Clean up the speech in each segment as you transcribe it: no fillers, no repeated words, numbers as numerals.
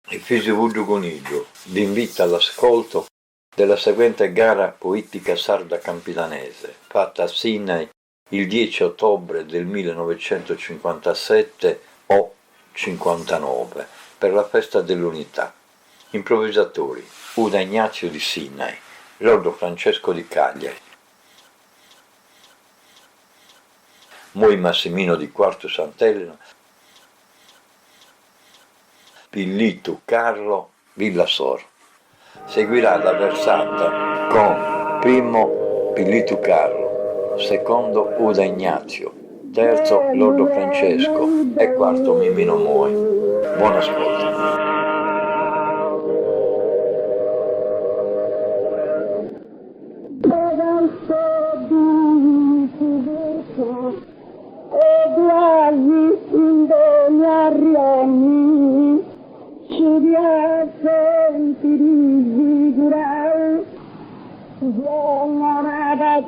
Il Fisivuggio Coniglio vi invita all'ascolto della seguente gara poetica sarda campidanese, fatta a Sinai il 10 ottobre del 1957 o 59 per la festa dell'unità. Improvvisatori: Uda Ignazio di Sinai, Lordo Francesco di Cagliari, Moi Massimino di Quarto Sant'Elena, Pillitu Carlo Villasor. Seguirà la versata con primo Pillitu Carlo, secondo Uda Ignazio, terzo Lordo Francesco e quarto Mimino Moi. Buon ascolto.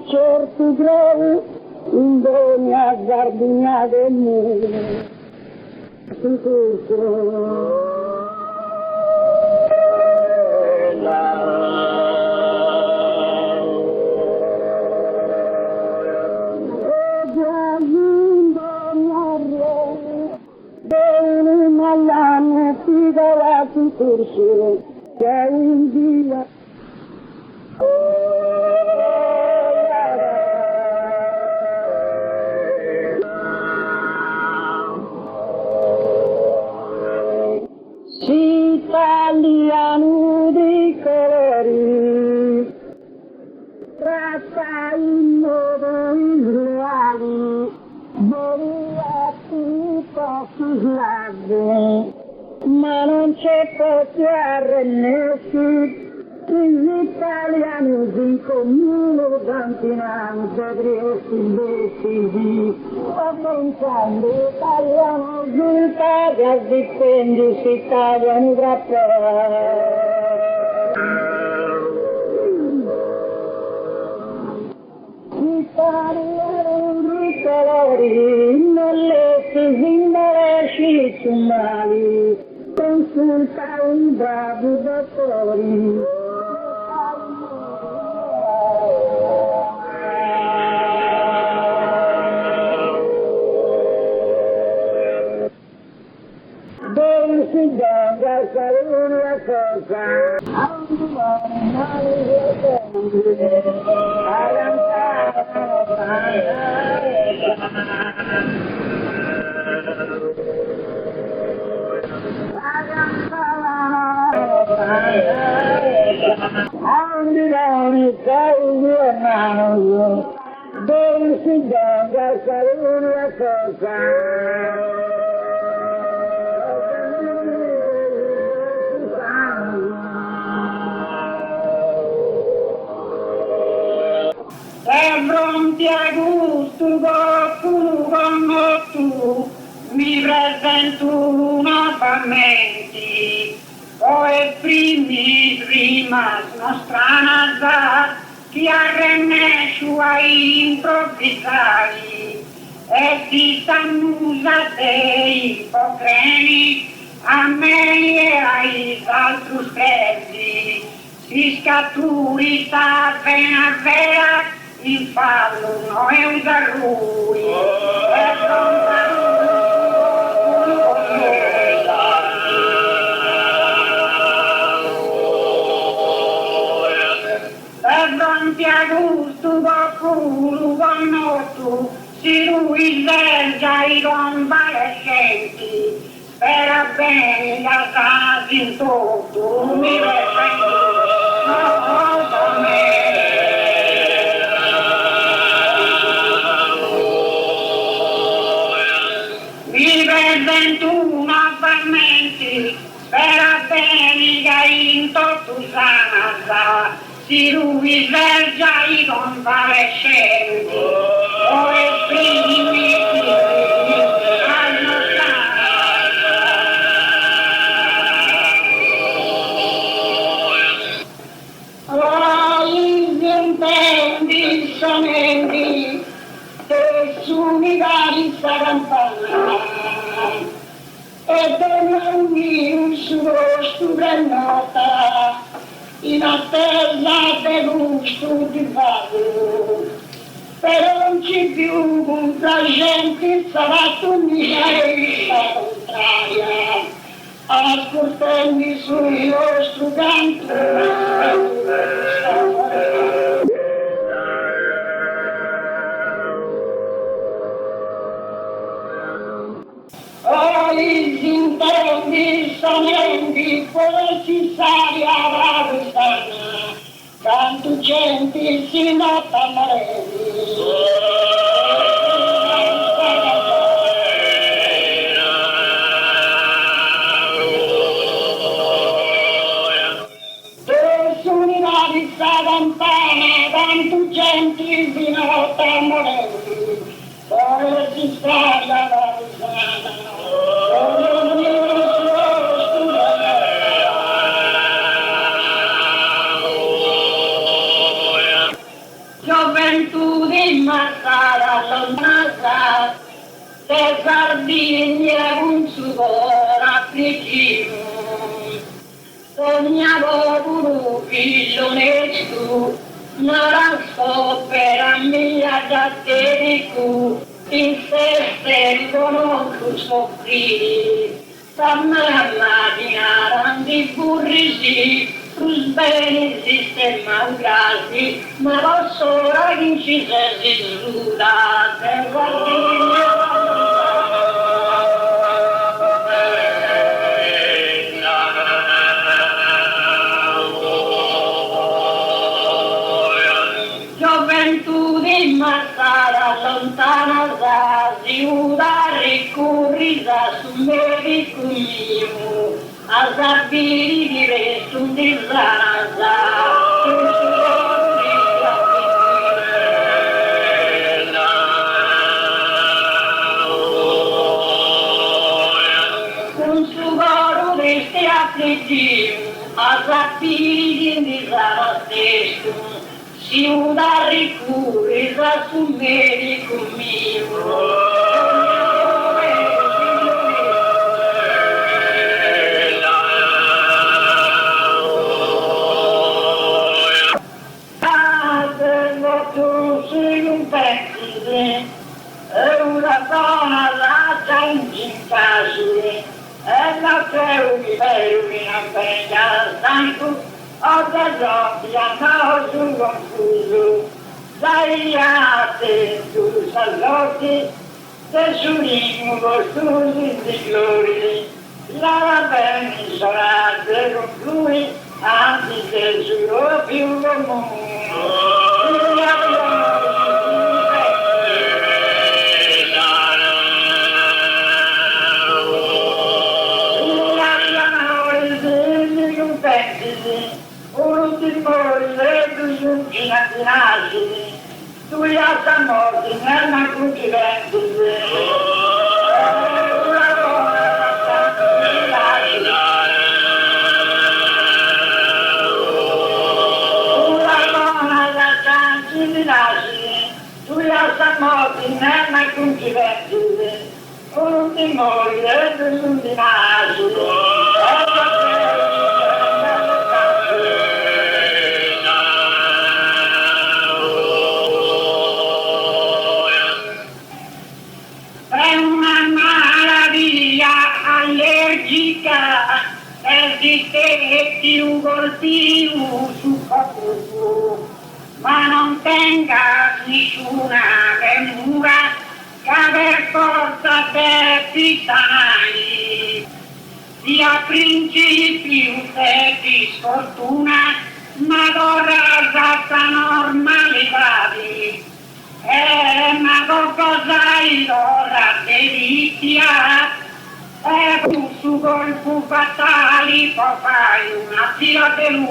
Certo grau, indegna gardina del muro, italiano di colori, tratta in modo islami, derivati pochi slavi, ma non c'è poco arrendersi. Gli italiani di comune dantinanza dresi decidi, sto pensando italiano di Italia, difendi si tagliano tra italiano di colori, non le si imbaresci su mali, consulta un bravo dottori. Si deve fare una cosa, a un domani male pronti a gusto qualcuno tu mi presento una commenti poi primi prima strana che arrenne suoi improvvisari e si s'annusa dei ipocriti a me e ai altri stessi si scatturi sta pena vera in fallo non è un garrui è pronti a gusto qualcuno tu si lui leggia i convalescenti spera bene la casa in tutto mi reprendo una parmenti spera bene che in Tortusana si lui vergia i convalescenti o esprimi gli intendi sonenti che su unitari saranno e della un suo pure nota, in attesa del gusto di farlo. Per non ci più compiacenti sarà t'unica contraria, ascoltami sul nostro canto. Gli interni sonenti necessari alla vita, tanto gente si nota Sono una vista lontana, tanto gente si nota poi si sta alla vita. Gioventù di Massara lontana, le sardine un sudore affligivo, sognavo un figlio onesto, ma la scopera mia da te in se riconosco soffrire, mamma di burrisi, sus bene sistema grandi, ma lo solo incise si suda, per gioventù di Massara lontana si uda ricurrita su medico mio, a sapere di resto di Zaraza. Un sugoro resti affligivo, a sapere di Zaraza. Si uda ricurrita su medico mio. È una donna lascia incifacile, e la sei una bella stanco, ho da giochi a naso confuso, dai atti tu salotti, tesorino costosi di gloria, la bene sarà con lui, anzi tesoro più comune. Tu ya estamos en una cultura tu ya estamos en una cultura un timore de un dinasio. Esiste un coltivo su capo, ma non tenga nessuna premura che per forza te sanali, sia principio te di sfortuna, ma vorrà esatta normalità. Ma qualcosa ora delizia, e tu su colpo fatali fai una fila di lui,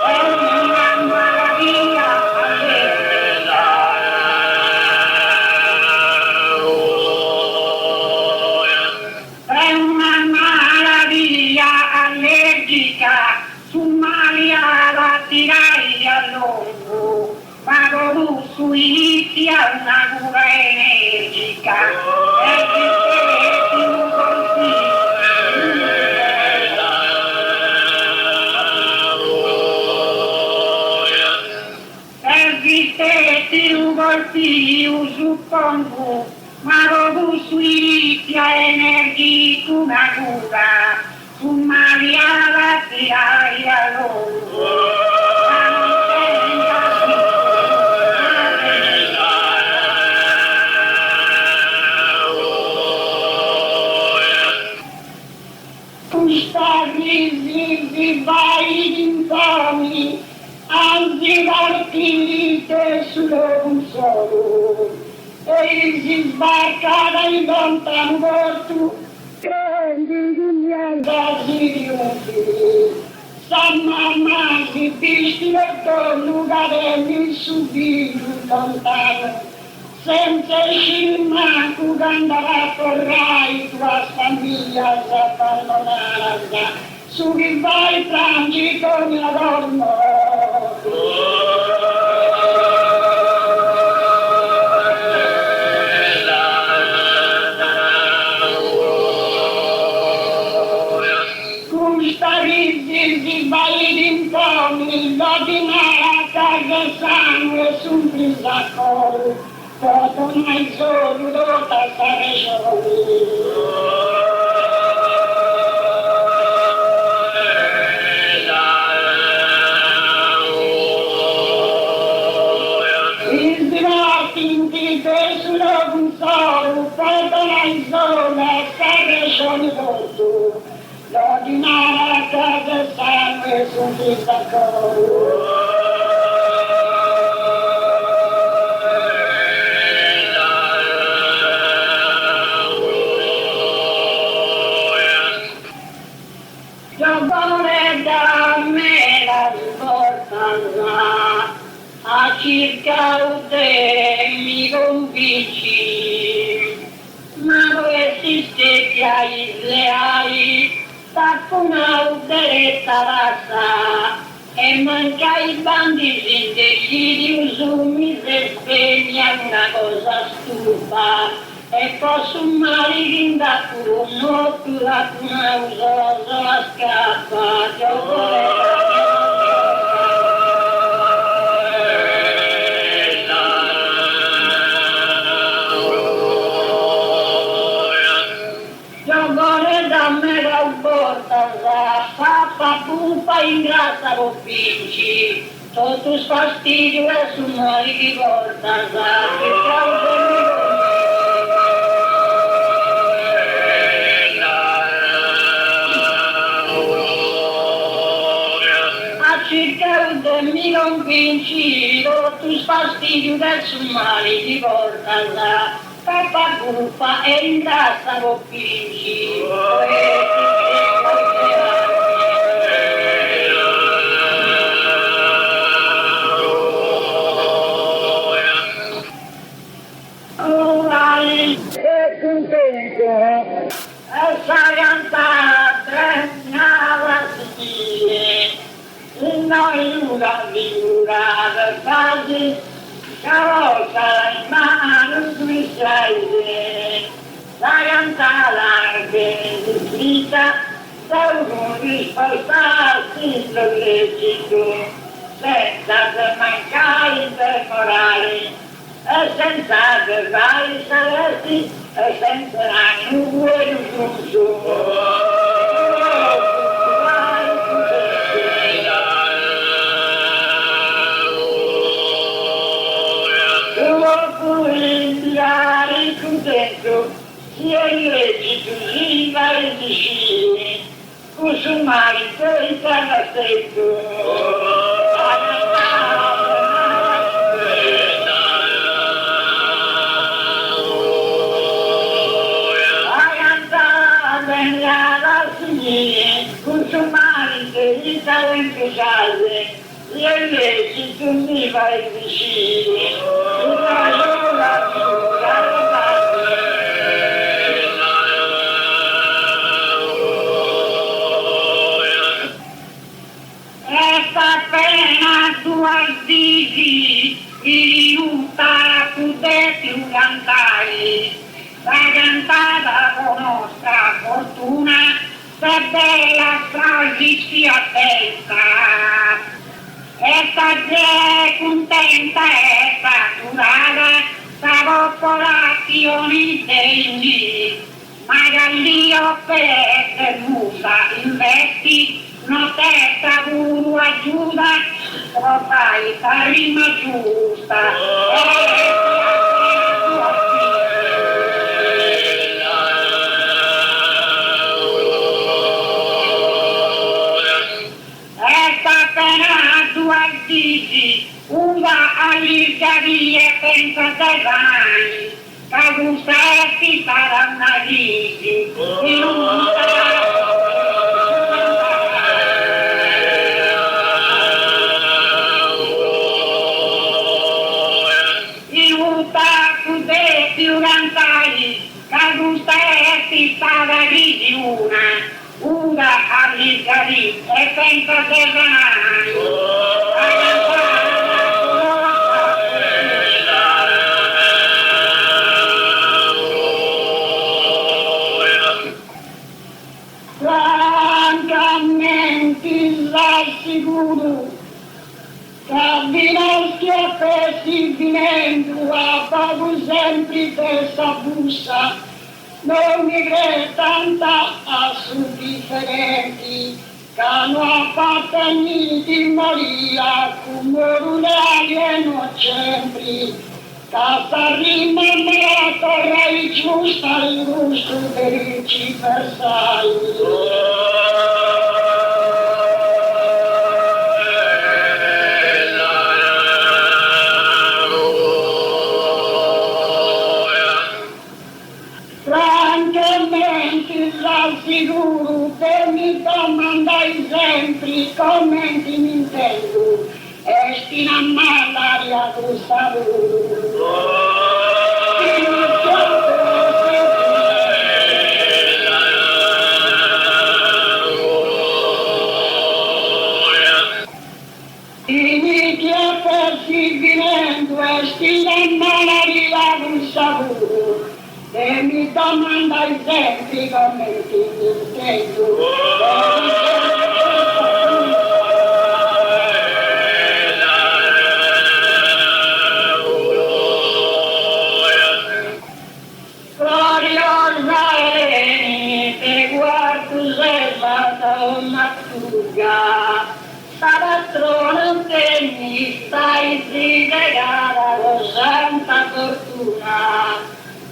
è una maraviglia. È una maraviglia allergica, su malia la tirai all'ongo, ma con su inizia una cura energica. io suppongo, ma lo suizia energia una cura, su Maria la tiraia loro. Vai dintorni, anzi partite sullo solo, e si sbarca dai lontano porto, prendi di niente si riuti. San mamma si visti e con lugarelli subito lontano, senza scimma tu andrà corrai tua famiglia si abbandonarà. Su che vai transito mia donna. Custarizzi si vai dintorni, l'ordinare a casa sangue sul brisacolo, foto mai solo dota stare soli. L'ordinare a casa sangue sul brisacolo. Giocare da me la riportata a circa te mi convinci, ma non esiste che hai reali. Stacco una uberetta rasa e manca i bandi in desiderio su mi si spegna una cosa stufa e posso male rinda pure un'ottura con una usosa scappa. Papa pupa ingrassa lo pinci, tutto fastidio e su noi di volta, che a circa un mi convinci, tutto fastidio e su noi di volta, papa pupa e ingrassa lo pinci. Essa cantata nava si noi una figura quasi carrozza in mano sui sei la cantata che scritta da uno di spostarsi l'illecito senza mancare per morale e senza vari salati e senza nuvole giusto. Inviare contento sia i leggi così vari vicini consumare per la stretto consumare per entusiasme le leggi così vari vicini Dici, risulta tutte più cantare, la cantata con nostra fortuna, se bella stragi attenta, e sta contenta e saturata, popolazioni degli, magari io per musa investi, no testa guru aiuta, lo fai la rima giusta. Una all'Italia pensa dai vani, caduserti sarà una liti, in un tacco dei più grandali, caduserti sarà liti una all'Italia e pensa dai vani. Sicuro, cammino che si vinendo a pago sempre questa bussa, non mi crede tanta a su differenti, che hanno appartenuti in Maria, come rulali e non sempre, casa rima me la torre giusta, il gusto per il cibersai. Sicuro che mi domandai sempre commenti mi intendo e stina a malaria questa inizia perseguendo e stina a malaria questa e mi domandai sempre come ti intendo. Gloriosa te guardo servata una fuga, patrona te mi stai slegata con santa fortuna.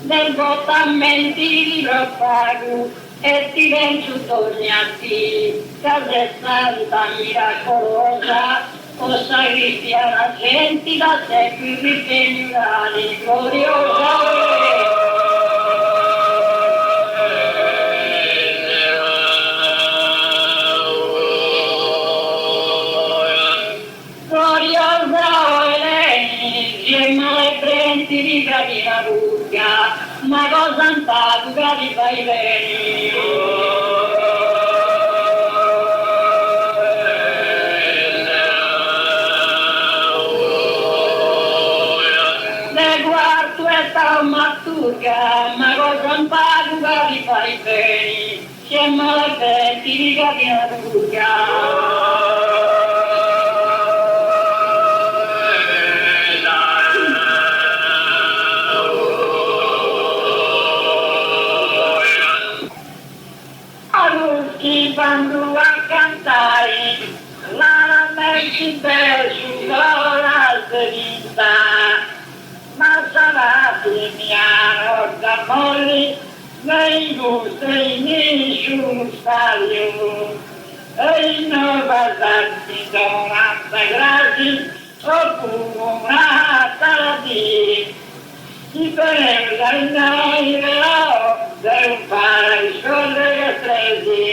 Del votamenti di pago e ti vengo tornati, casa santa miracolosa, possa via la gente da te più ritenuti, gloriosa. Di capire lunga, ma cosa antatica ti fai bene. Ne guardo e sta matturga, ma cosa antatica ti fai bene. Se malapeti di capire lunga. Quando a cantare la metti per la vita, ma sarà piano d'amore nei gusti nessun staglio e non basarti da una gradi oppure una tardi si prende in aereo del un paradiso delle strade.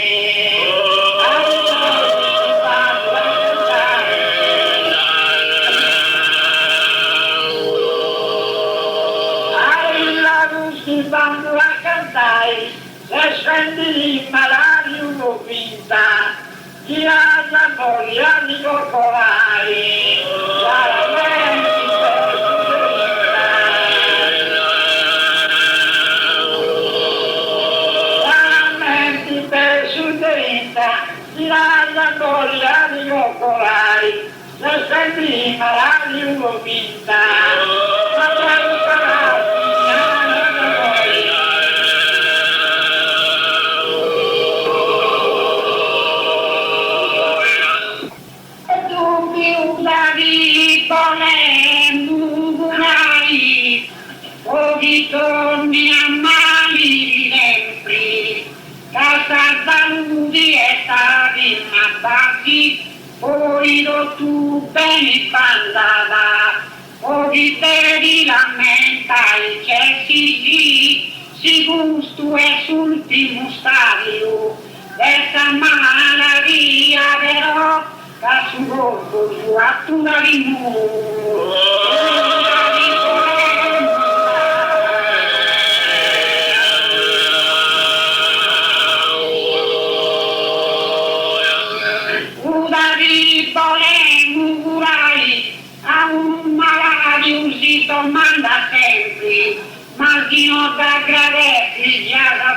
Quando a cantare e scendi in malario vinta chi ha la voglia di coccolare lamenti per suderinta chi ha la voglia di coccolare se scendi in malario vinta ma ritorni a mani sempre, casa saluti e stati ammazzati, poi tu bene bandata, poi te ti lamenta il cessi, si gusto è sul primo stadio, questa malattia però, da su corpo su attura di muro. A un malato si domanda sempre, ma chi non ti agradece già da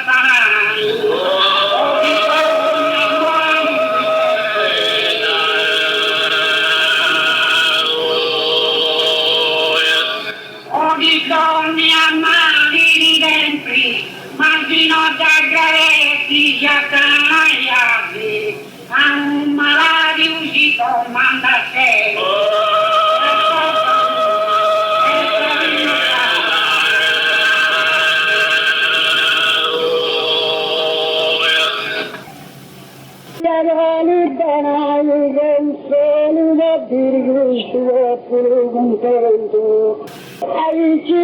o di donne a mani di templi, ma chi non ti agradece già da a un malato si domanda sempre. Aici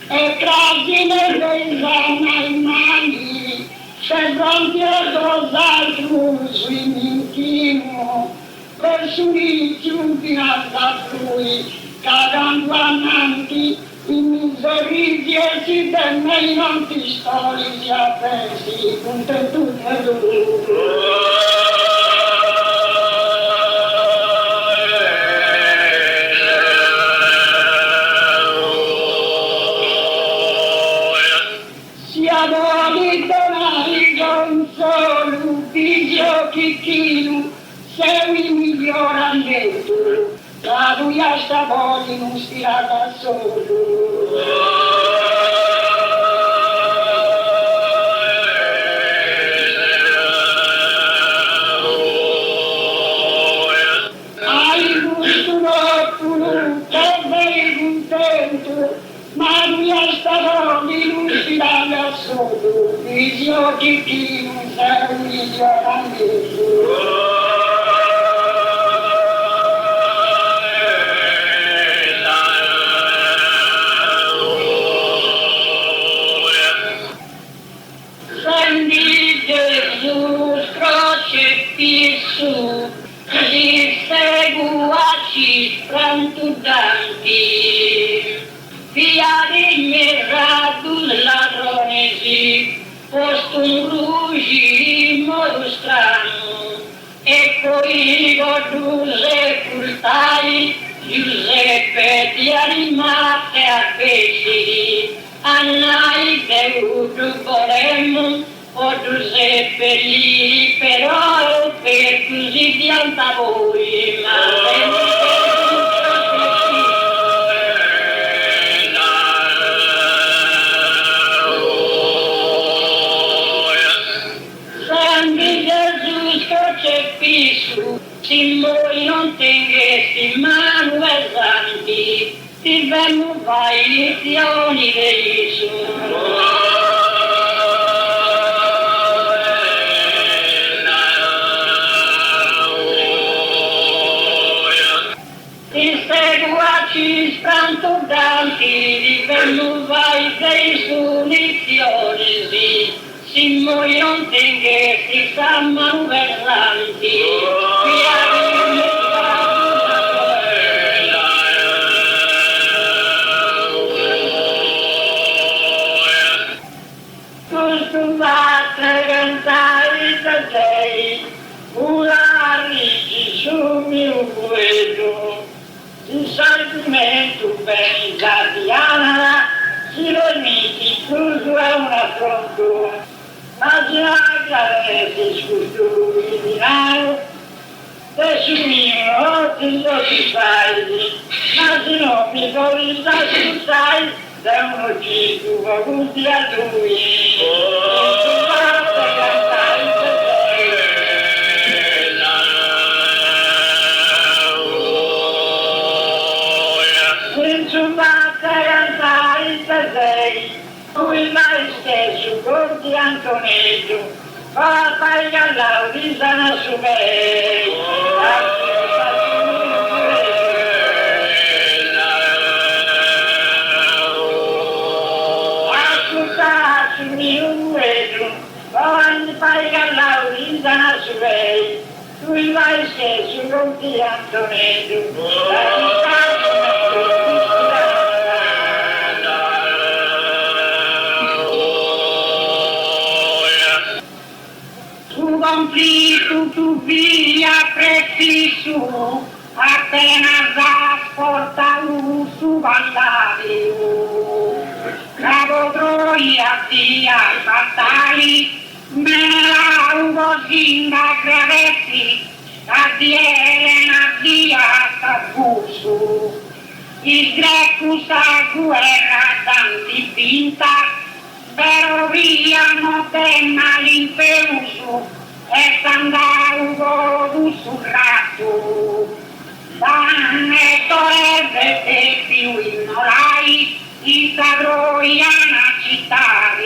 e tragine dei mani, se non ti dos'altro sui minchino, per sui giunti alla lui, cadendo avanti, in misericordia si tenne non ti stoli a pensi, contento e dolore. Chicchino, sei miglioramento, la tua stavolta non stirà da solo. Hai gusto l'oppuro, che sei contento, ma tua stavolta non stirà da solo. Dice chicchino, sei miglioramento. Via di mezzo ladronesi, posto un rugi in modo strano, e poi con sepultai Giuseppe di animate a pesci, annai bevuto voremmo, o Giuseppe lì, però per così pianta voi, ma se voi non tenesti mano pesanti, ti vengono fai lezioni dei ti seguaci sprantudanti, ti vengono fai dei lezioni, se voi non tenesti mano pesanti, una rigi sul mio guedo, il sentimento ben italiana, si lo miti tutto è una frontura, ma se agradece sculturi di naro, e su mio occhio lo si fai, ma se non mi vuoi sai, da uno cibo va tutti a lui. Insomma, Antoneggio, Papaglia Laudisana Subei, Ascolta su mio uedo, Papaglia Laudisana Subei, tu vai se su Conti Antoneggio, conflitto tu via prezzi su, appena trasporta su Vallario. Cavo troia via battagli, me la ugo sinda crevetti, a via tabusu. Il greco sa guerra tanti vinta, però via non tema l'impeuso, e s'andavo sussurrato. Danne torre e più ignorai, in Troiana città,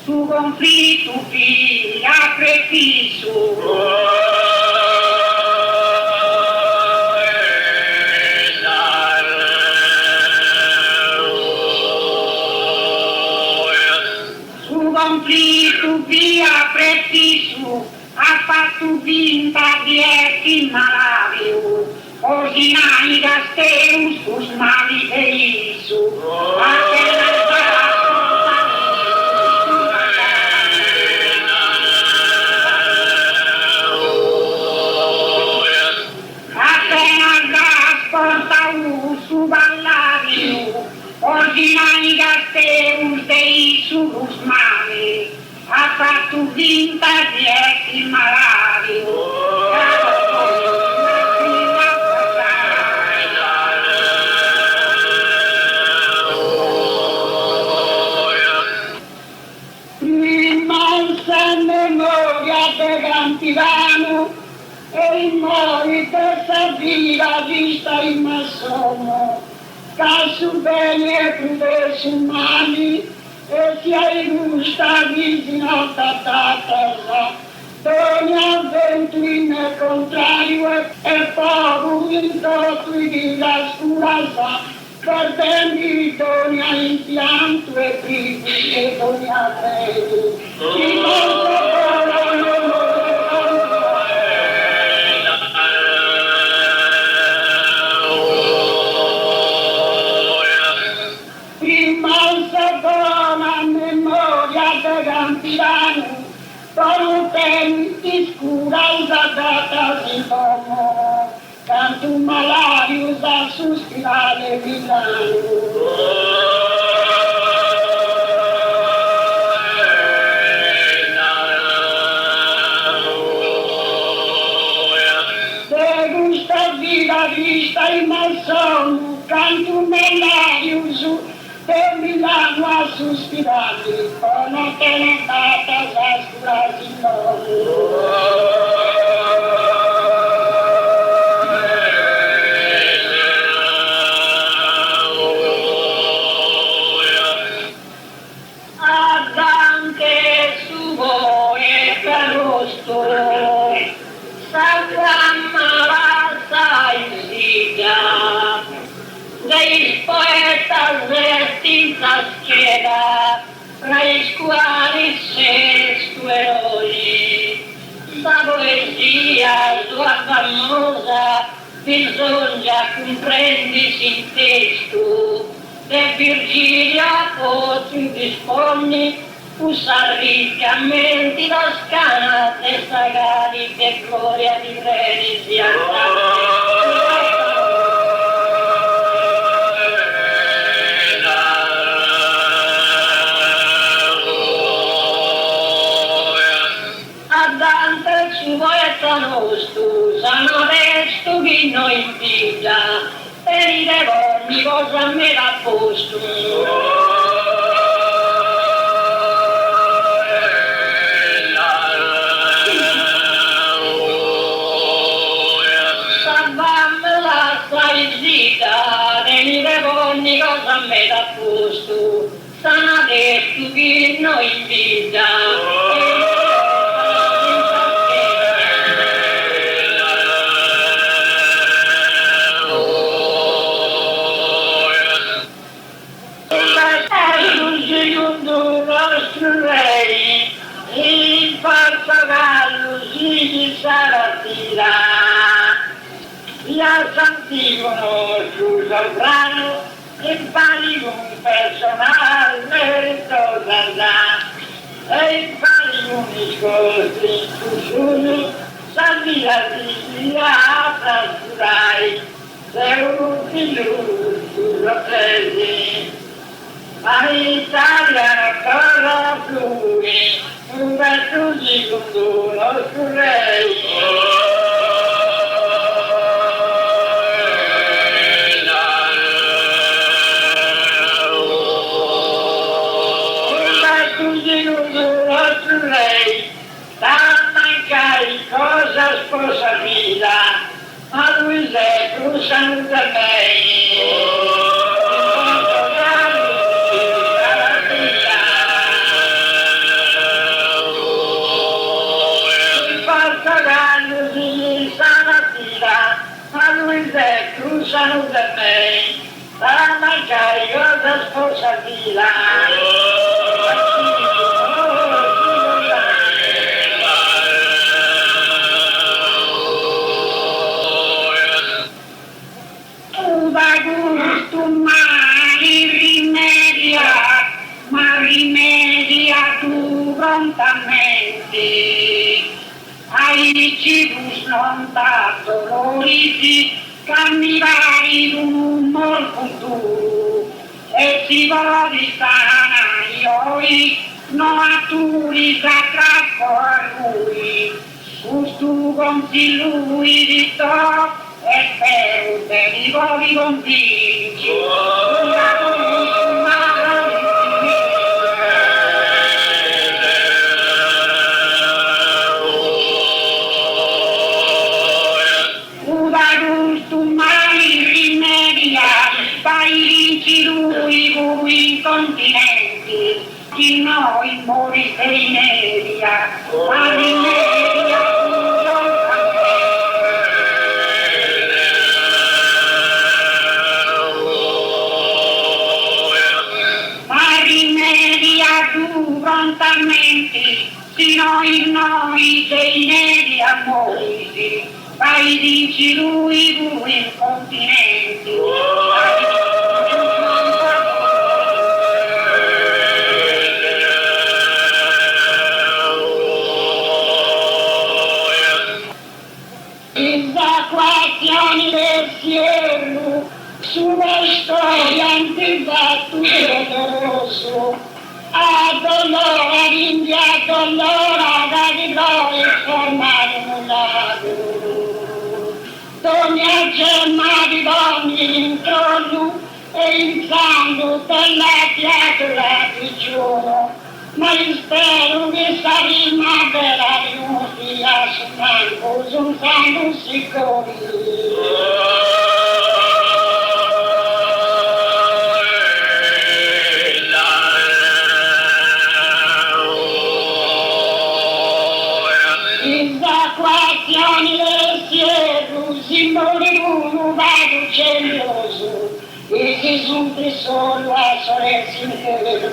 su conflitto figlia prefisso. Conflitto via preciso, ha fatto vinta di essi malario, ordinai da steus mali deisu, appena da sporta su Vallario, ordinai da steus deisu mali, ha fatto vinta di essi malario. Immensa memoria del Cantilano e il mori per servire vista in massono, caso bene e crudesi umani, e si gusta vicino a terra, ogni avventura contrario e poi intoppi la scurasa, per beni ogni impianto e privi e ogni arredo. Di scura usata si tomo, canto un malario da sospirare villano. Se gusta vita vista in malsonno, canto un malario su, per Milano a sospirare, con te ne andata la scura si tomo. Dei poetas vestinta scheda, tra i quali scesto eroi. La poesia sua famosa bisogna comprendisi in testo, de Virgilia potri disponni, usar riccamente la scala e sagari che gloria di reni sia sanno resto che noi invidia e ride ogni cosa me l'ha posto. Salvammela stai zitta e ride ogni cosa me l'ha posto. Sanno resto che noi invidia Portogallo si Saratina, ya santigono sul sovrano e pari un personale merito e il pari unico su salvia di a trascurai se un figlio sulla presi ma l'Italia cosa flui un verso di conduno su lei cosa sposa vita, ma lui è più santo da me. Il Portogallo si stamattina, ma lui è più santo da me. Ma magari cosa sposa vita. Ma rimedia tu prontamente ai cibus non da doloriti camminare un umor futuro e si voli sana ioi no aturi da troppo a lui gustu conti lui di to e per te li voli convinci continenti, chi noi mori sei media, ma di media ma rimedia tu prontamente, si noi sei media mori, fai dici lui incontinenti. Evacuazioni del cielo, sulla storia antica tutto doloroso, a dolore rinviato allora da di gloria formare un lago. Ogni gemma di ogni intorno e il sangue della creatura prigione. Ma io spero che sta rimandrà di un figlio su manco, su un sangue sicuro. Evacuazioni del cielo, simboli uno vago celioso, e Gesù che solo a sorelle intero.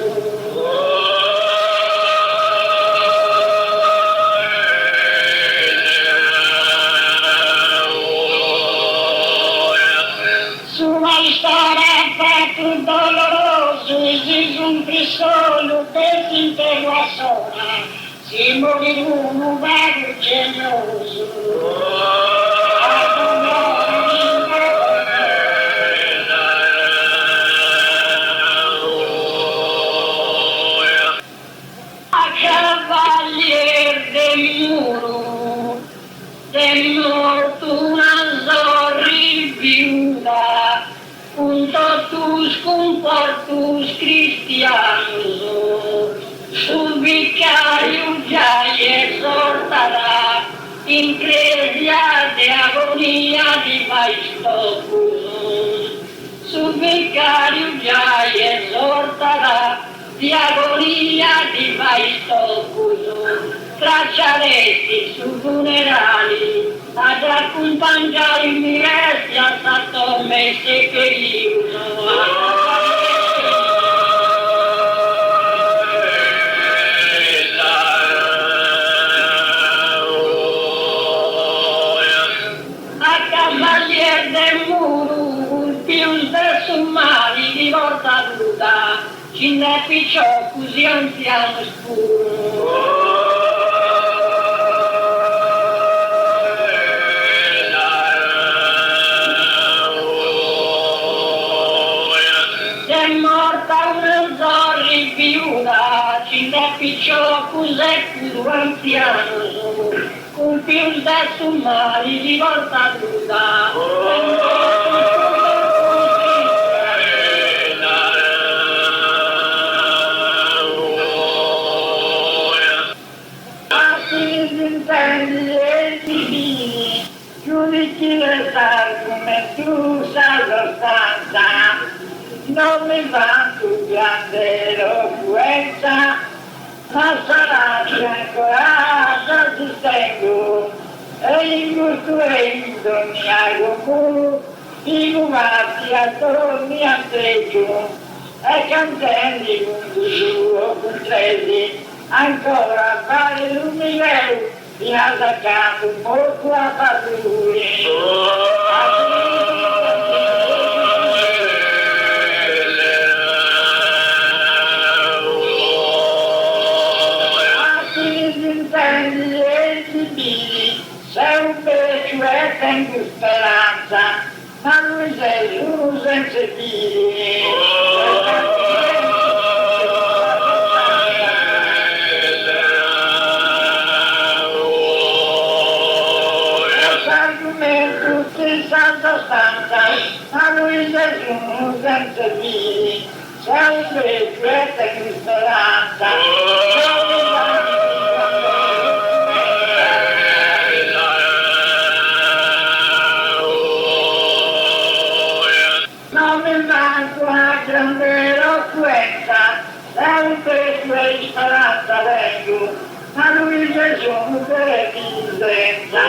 Doloroso e Gesù che solo desinterro a sola, simboli di un vago generoso. A cavalier del muro tu una zorri viuda, un totus comportus cristiano, un vicario già esortarà in cresia di agonia di Maestopus. Sul vicario già esortarà di agonia di Maestopus. Tracciaretti su funerali ad accompagnare il miresti a stato messe che io picciò così anziano scuro. È morta una zorri viuda, ci da picciò cos'è più anziano, con più da sumari di volta nuda. Giudici le come tu sai lo stanza, non mi fa più grande eloquenza, ma sarà che ancora sostengo, e in costruendo mi hago i gumati attorni a teggio, e cantendi con tuo compresi, ancora fare l'umileo, mi ha attaccato molto a padrone. Intendi e divini, sei un beccio e tengo speranza, ma lui sei solo senza fili. Tutti santa stanza, ma lui sei solo senza fili, sei un beccio e tengo speranza. Non mi manco una grande eloquenza, sempre quella speranza vengo, ma lui Gesù per esistenza.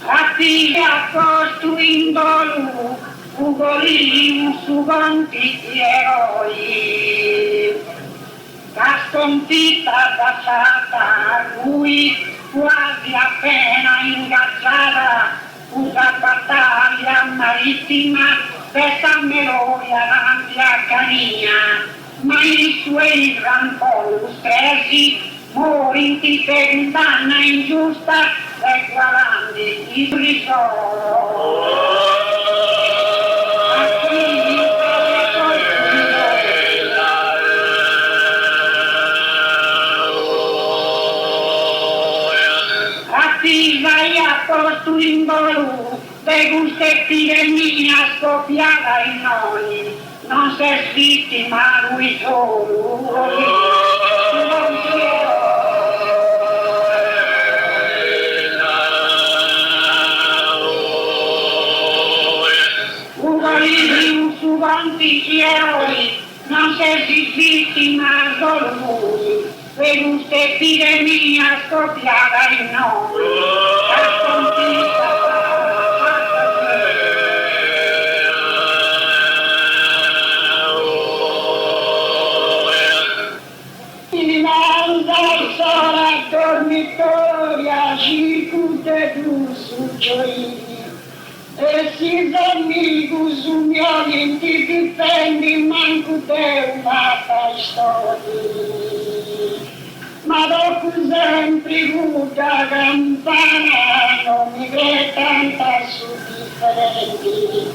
Attiva costruendo ugolini su antichi eroi. La sconfitta passata a lui, quasi appena ingaggiata, una battaglia marittima per San Melodia davanti a Cania, ma i suoi rampolli stresi, morinti per condanna ingiusta, e guadagni di risolo. Vai a costruendo per gustetti del mia scoppiata in noi, non sei vittima lui solo. Ugolini su antichi eroi, non sei vittima solo lui. Per gustetti del mia scoppiata in noi. Dormitoria circuite tu su gioini e si dormigu su miei ti difendi manco te una storia ma dopo sempre guda campana non mi crede tanta su differenti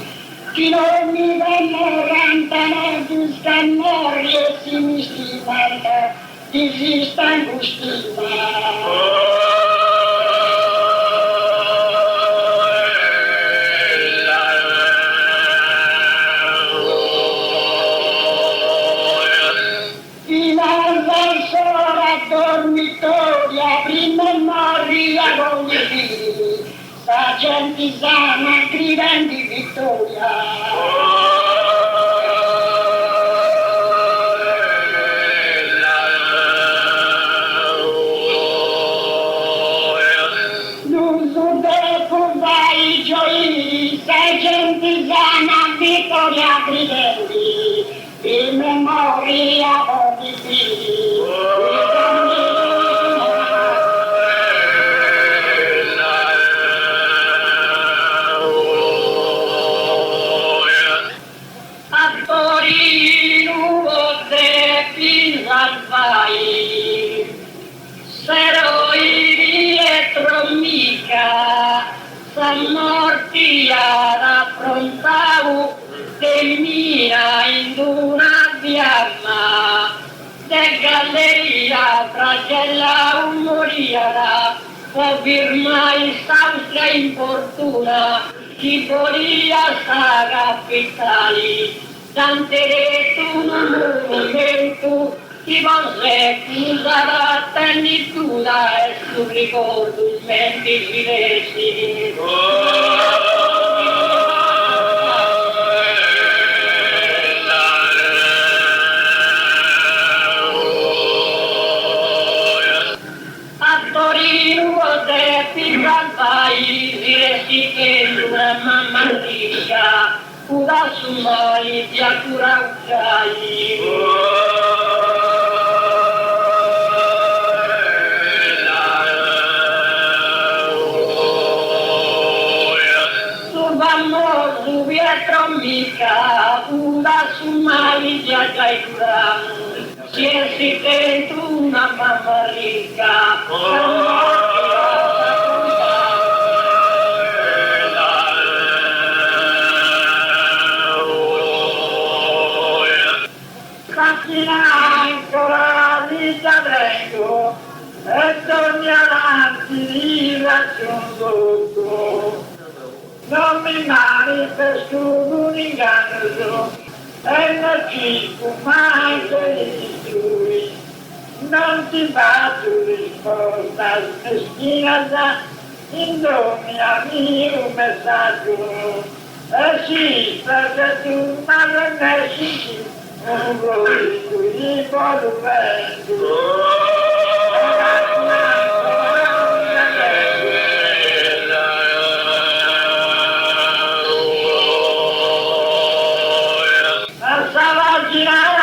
chi non mi danno cantano tu scannori e si mi stimata esiste angustia. Dormitoria, prima morria con i figli, sta gente sana gridando vittoria. Vittoria gridandi, in memoria di figli. mai. Però dietro mica, san morti affrontavo che mira in una fiamma, de galleria fragella umoriera, o firmai stanza infortuna, chi volia sta capitali, tante tu non momento, chi vorrei usare tennitura e su ricordo il menti cinesi. A Torino te piccalpai, resti una mamma ricca, una sumai di accuraucai. Famoso dietro mica, una sumai di accuraucai. Si dentro una mamma ricca, ancora vita vengo e torni avanti di raggiungo. Non mi manifesto un inganno e non ci fu mai di non ti faccio risposta meschina, indomia mio messaggio e sì, perché tu non esci non vuoi tu di volumento.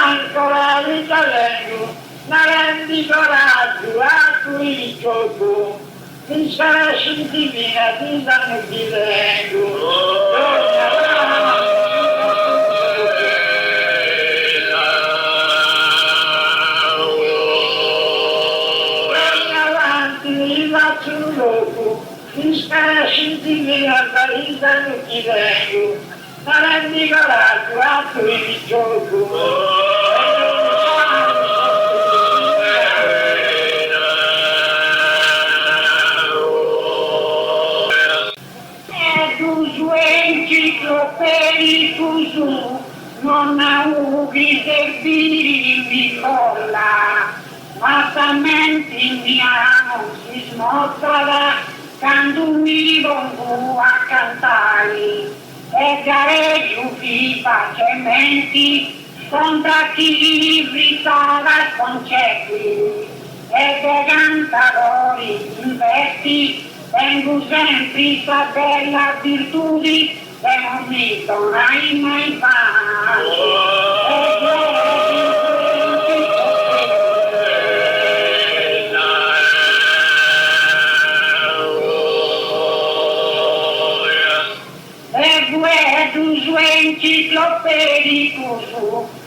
Ancora risalendo, ma rendi coraggio a cui gioco, mi sarà sentimina di danno ti vengo. Avanti, faccio un loco, mi sarà sentimina di danno ti vengo. Ma rendi coraggio a cui gioco. Pericoloso, non auguri serviri mi colla, ma talmente mia non si smotterà quando mi vengo a cantare e gareggio chi facementi contro chi ritara concetti e che cantatori investi vengo sempre sa bella virtudi e non mi tornerai mai e due enciclopedico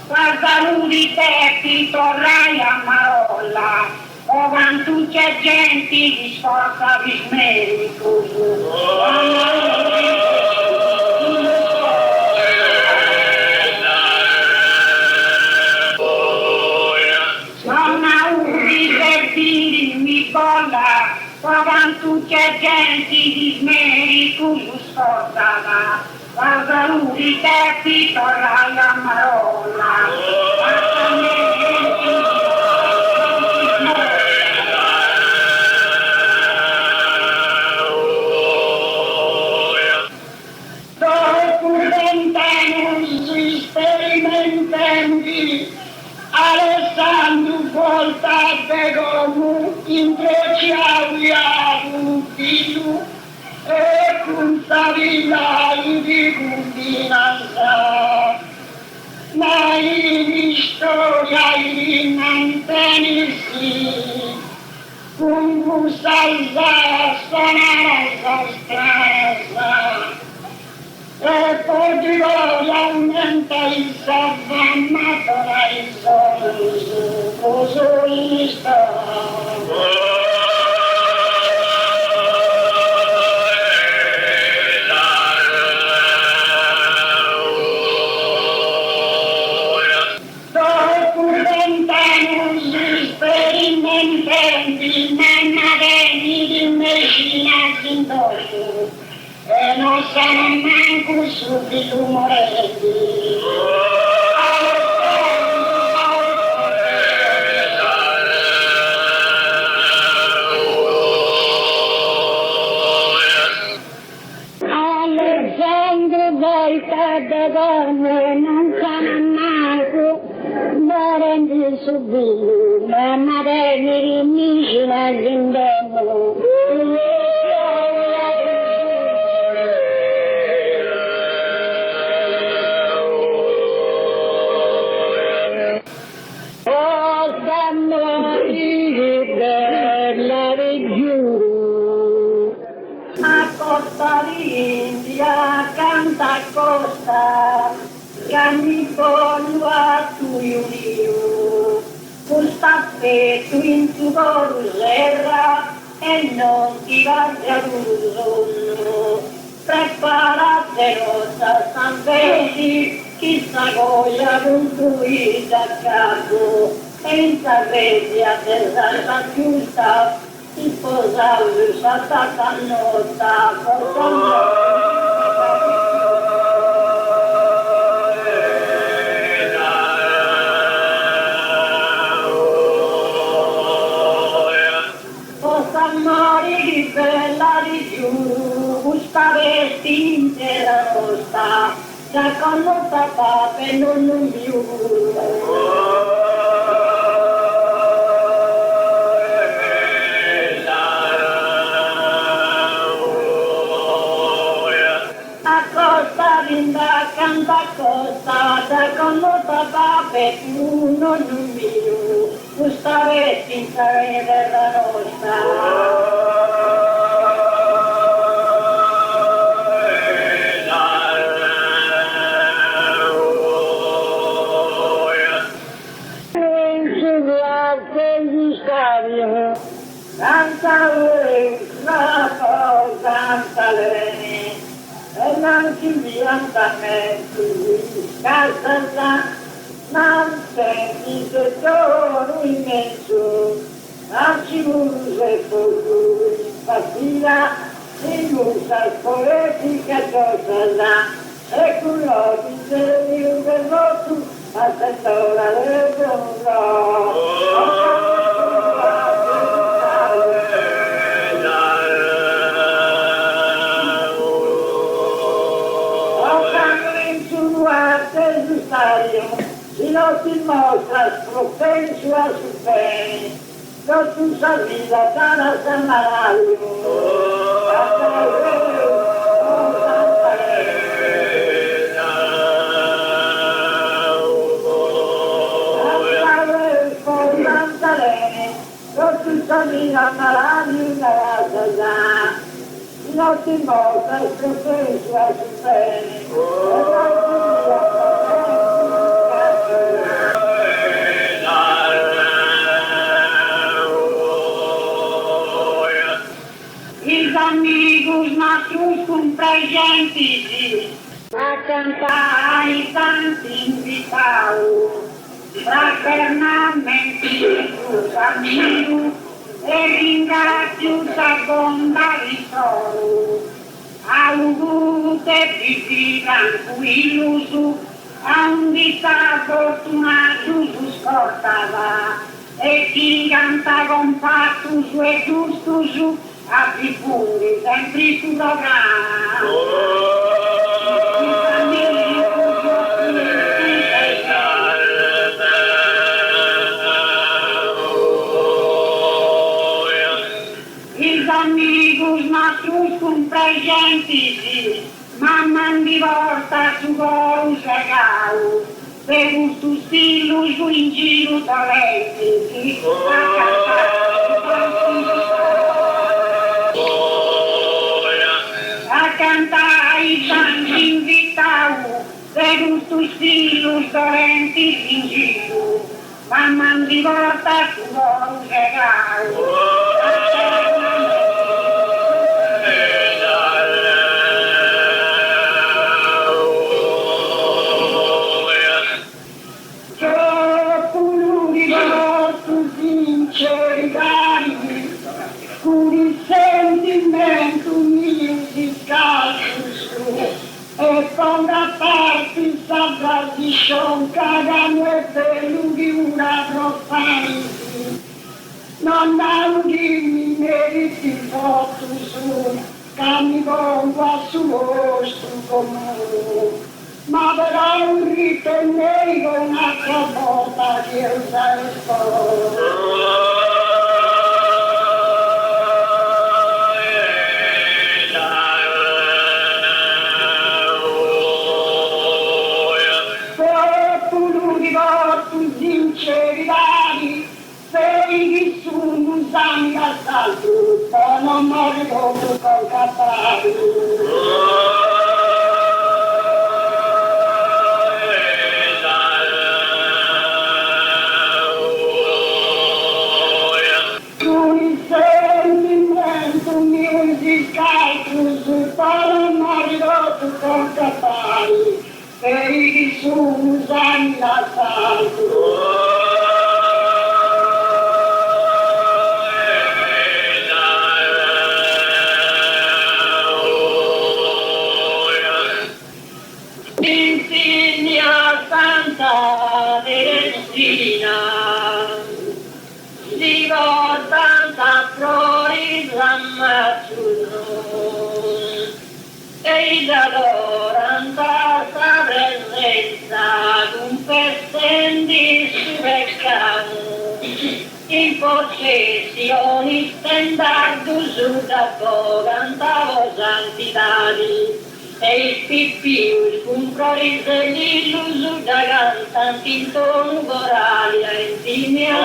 guarda di te ti tornerai a Marolla o quanto c'è gente di sforza di smerico bolla, quanto c'è gente di smerico sforza, guarda lui te ti tornerai a Marolla. Dopo 20 anni si sperimentandi Alessandro volta de como incrociavi a un figlio e contavinai di combinanza. Ma in storia in mantenersi con gusalza sonare stressa e poi aumenta il savannatore il sorriso E non sono manco subito morenti. Alessandro volta da donne non sono manco morenti subito, ma magari rimicina l'inverno. Costa d'India, canta costa, cammi pollo a tu io, costa petto in tu serra e non ti va a sonno. Preparatelo da San Vedi, chissà goia costruita a capo, senza vedi a terra giusta. Si sposava stata nota, possa morire bella di giù, gustare intera rosta, già con lo papà per non più. Canta costa, da con lo papà per tu non mio, gustare intera della rosta. Canta la cosa, e non ci biancamente casa non senti che sono immenso non ci vuole lui partita in usa poetica cosa e quello di sei un verbo a settora del si non ti mostra propenso a su bene, non tu savi la sana sanarario. Non tu savi la malaria nella casa, non ti mostra propenso a su bene, Os amigos nossos presentes a cantar e tanto invitado fraternamente os amigos e ringrazio a bomba di solo augurte vivi tranquillo a un vita fortunato su scortava e chi canta compatto su e giusto su a diffondere sempre su programma. Os amigos nossos presentes mamãe de volta su gol chegau pelos tus filhos do indiro talente a cantar e tanto invitau pelos tus filhos dolentes indiro mamma di volta tu non regalo. Con il sentimento mio di calcio e con la parte saprà di scioccarmi e bello di una profanti non augurimi meriti fatto su che mi pongo a suo comune ma però un ritornei con un'altra volta che io sarò sinceridade, sei su un sanga salto, non morri come col cappello. Con il sentimento mio di calcio, non morri come col cappello. Sei su un sanga salto. Insegna Santa Teresina, si porta fuori l'ammazzurro e da loro sa presenza con pesendi su pescano in possessioni stendardo su da cantavo santitari e il pippius con proriselli l'uso da cantanti in tono corali a intimi a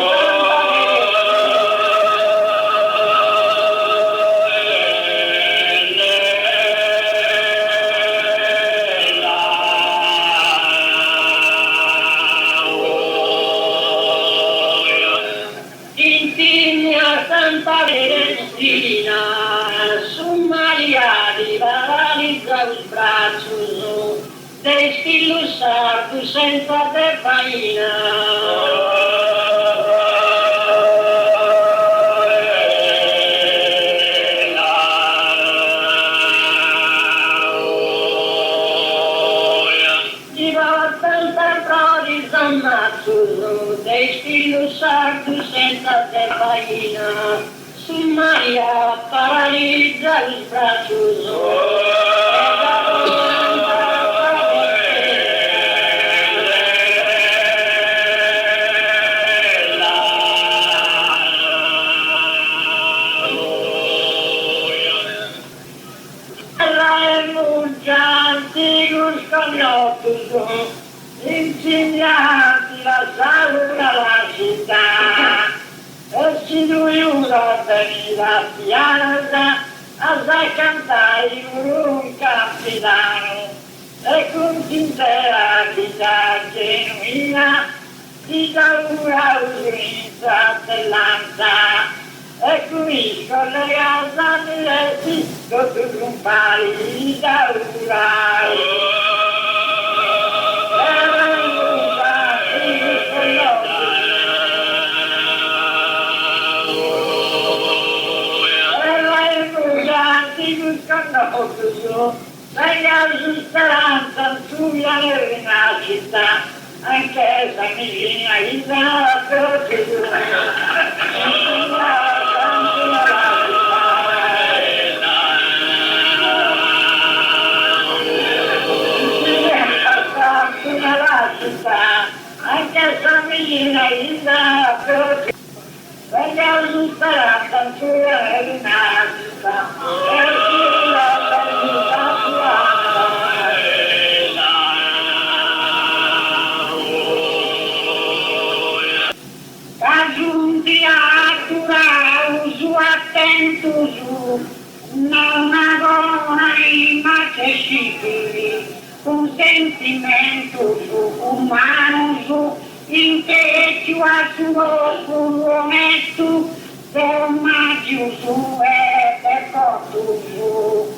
Santa Santa Teresina, su Maria di paralizza il braccio, desti lussato senza te faina. Desti lussato senza te faina, su Maria paralizza il braccio. Insegnati la salva la città e si riuno veniva pianta a cantare un capitano e con sincera vita genuina di paura usanza dell'anza e qui con le casate con tu compari di paura. La speranza sulla rinascita, anche se mi viene in anche se mi viene in voglio speranza sulla rinascita, attento su, non ancora inaccessibili, un sentimento su, umano su, il techo a suo culo onesto, formaggio su e per cotto su.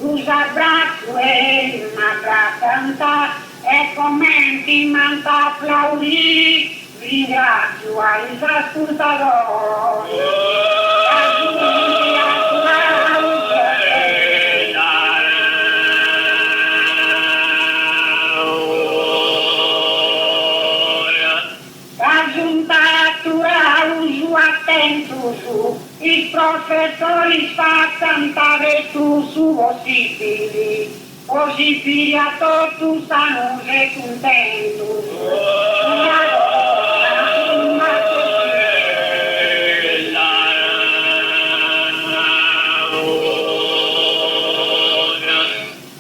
Os abraços e na cantar e commenti manta aplaudir, ringrazio ai ascoltatori. I professori fa cantare tu su possibili, così figlia tu stanno contenti.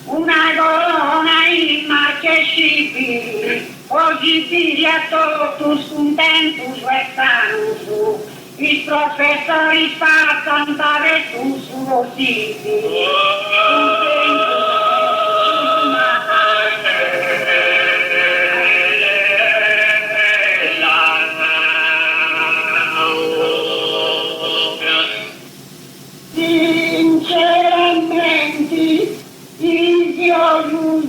Una corona immarcescibile, così figlia tu contenti e stanno su. I professori fa cantare tu sullo siti. Sinceramente, io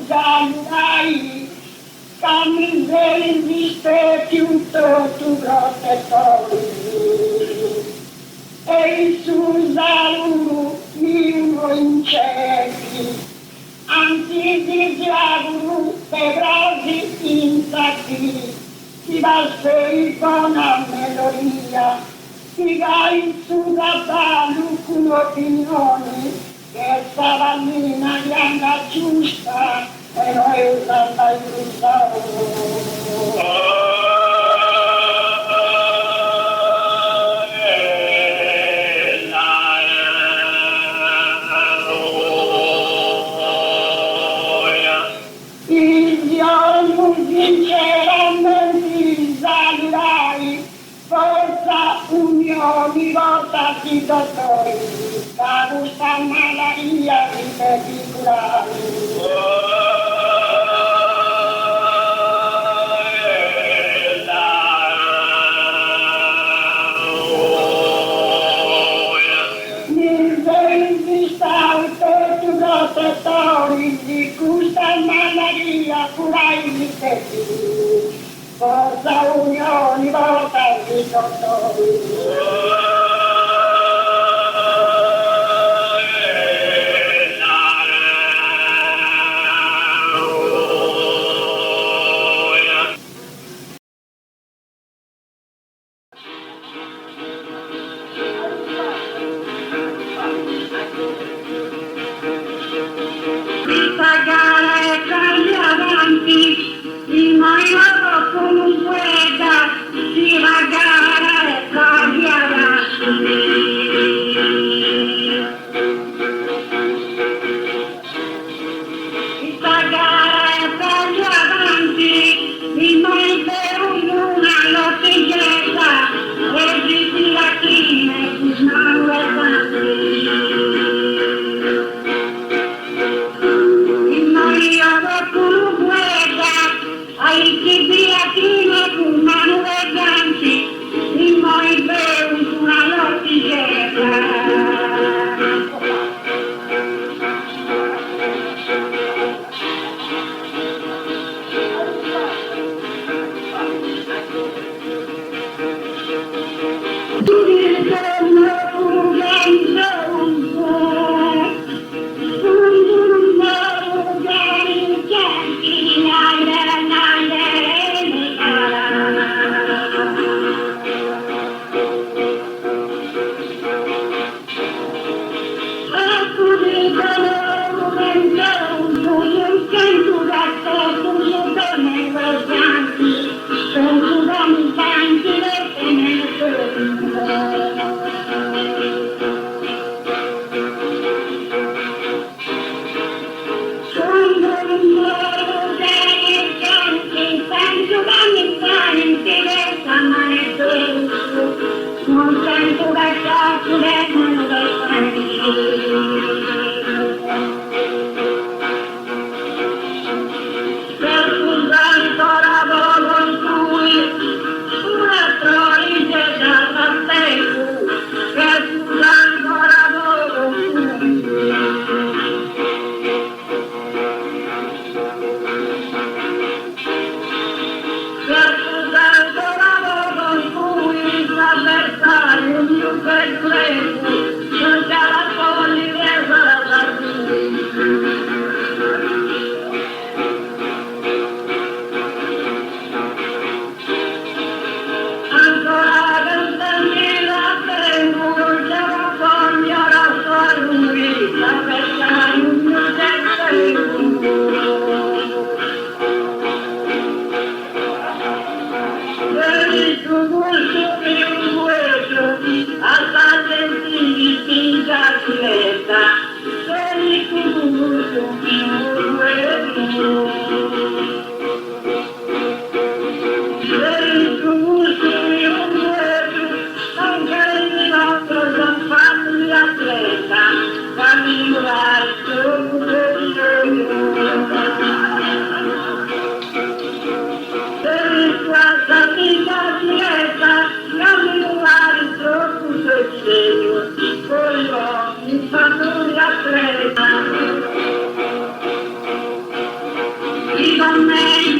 usai, camminare viste tutto tu protettori. E sul saluto mio incerti, anzi di diavolo per brasi insatti, si basse con la melodia, si va in su da ballo con opinioni, che stava mina grande giusta, e noi usando il unioni votati dottori, la busta malaria ripeticolari. Di questa malaria curai ripeticolari. Forza unioni votati dottori. Questa gara è cambia avanti, il maiolo con un guarda, si va gara e cambia avanti.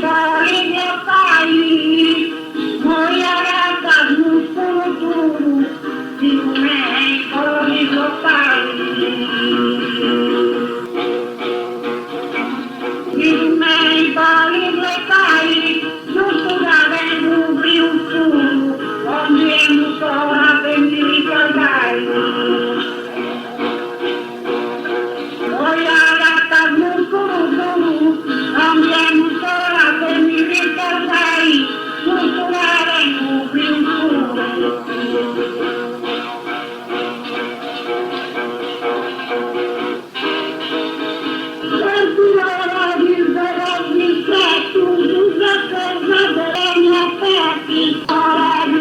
bali pai, moia da muscolo di me bali pai, di me bali pai, giusto da venire più su, oggi è ancora per mi ricordare. Andiamo sola per mi ricordai, non suonare più Sentirò di zero stretto, giusto per vedere gli aperti, ora di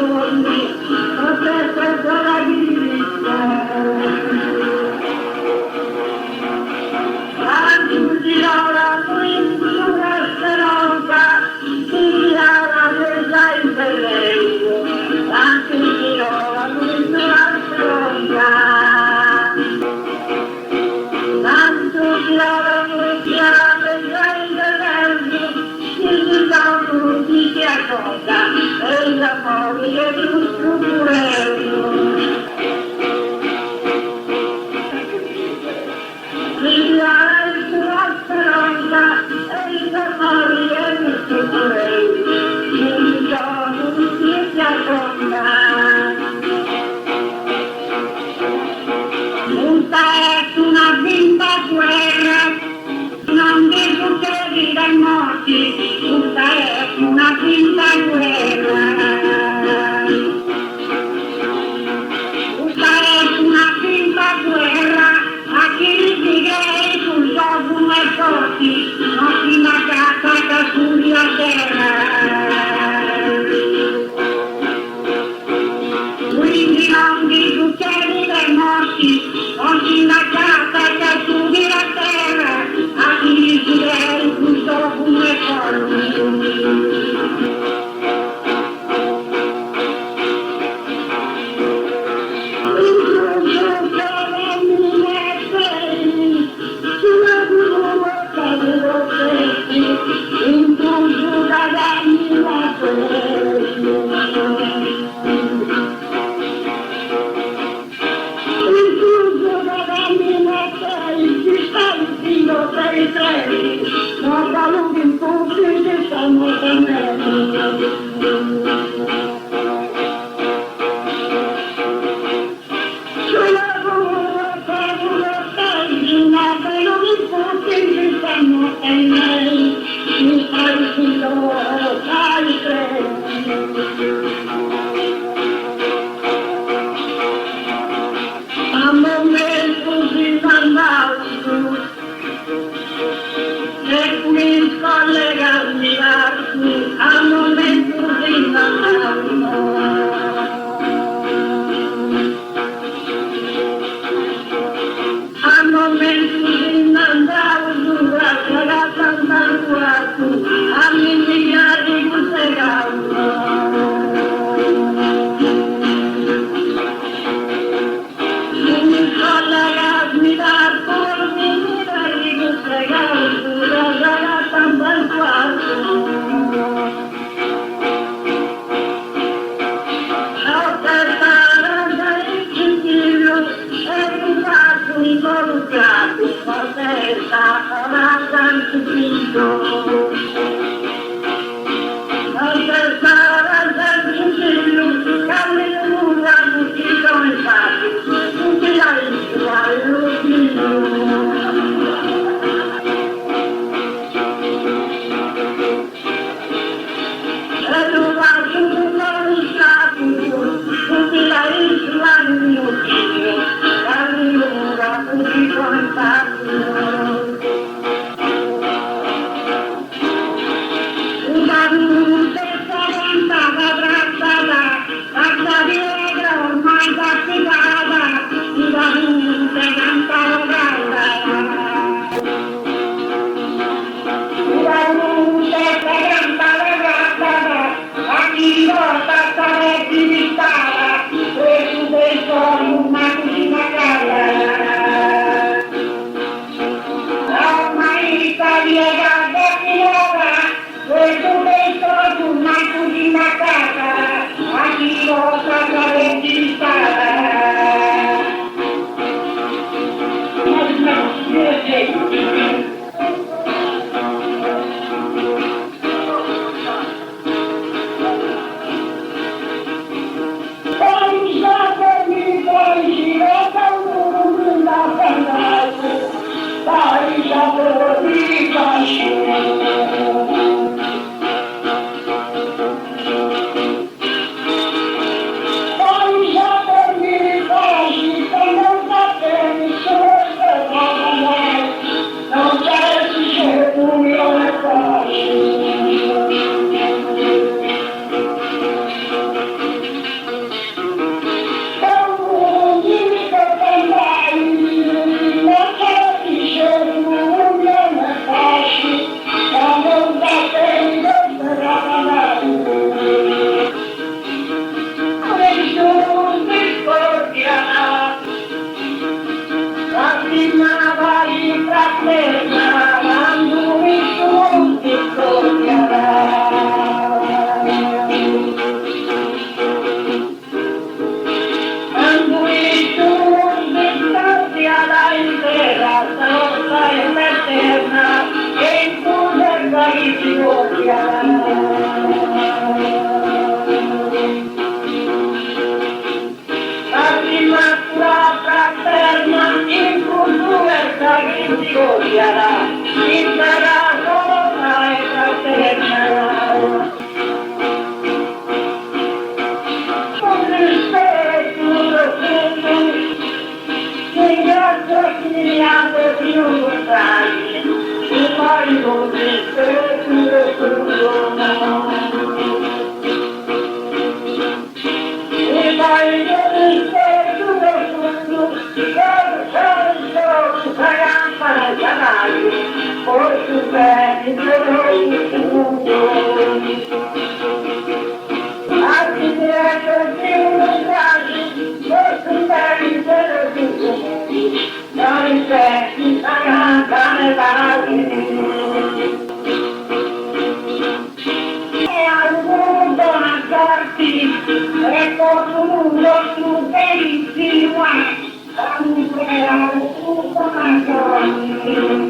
giorni, protetto la vita. Anche la piccola speranza, chi ha la mesa in pelleggio, anche la piccola speranza. Tanto chi ha la mesa in pelleggio, chi dà tutti che accorda, e la moglie tutto pure. Una bimba guerra, non vi buttavi dai morti, una bimba guerra. Una bimba guerra, a chi litigherei sul dopo e forti, non si macata sulla terra. Quindi non vi buttavi dai morti, non si macata sulla terra, a chi litigherei sul dopo e forti. Non valutano in tutti che stanno con me. A momento di mandato e qui collegarmi a momento di mandato. A momento di mandato, la tanta a miliardi di segato. Thank you.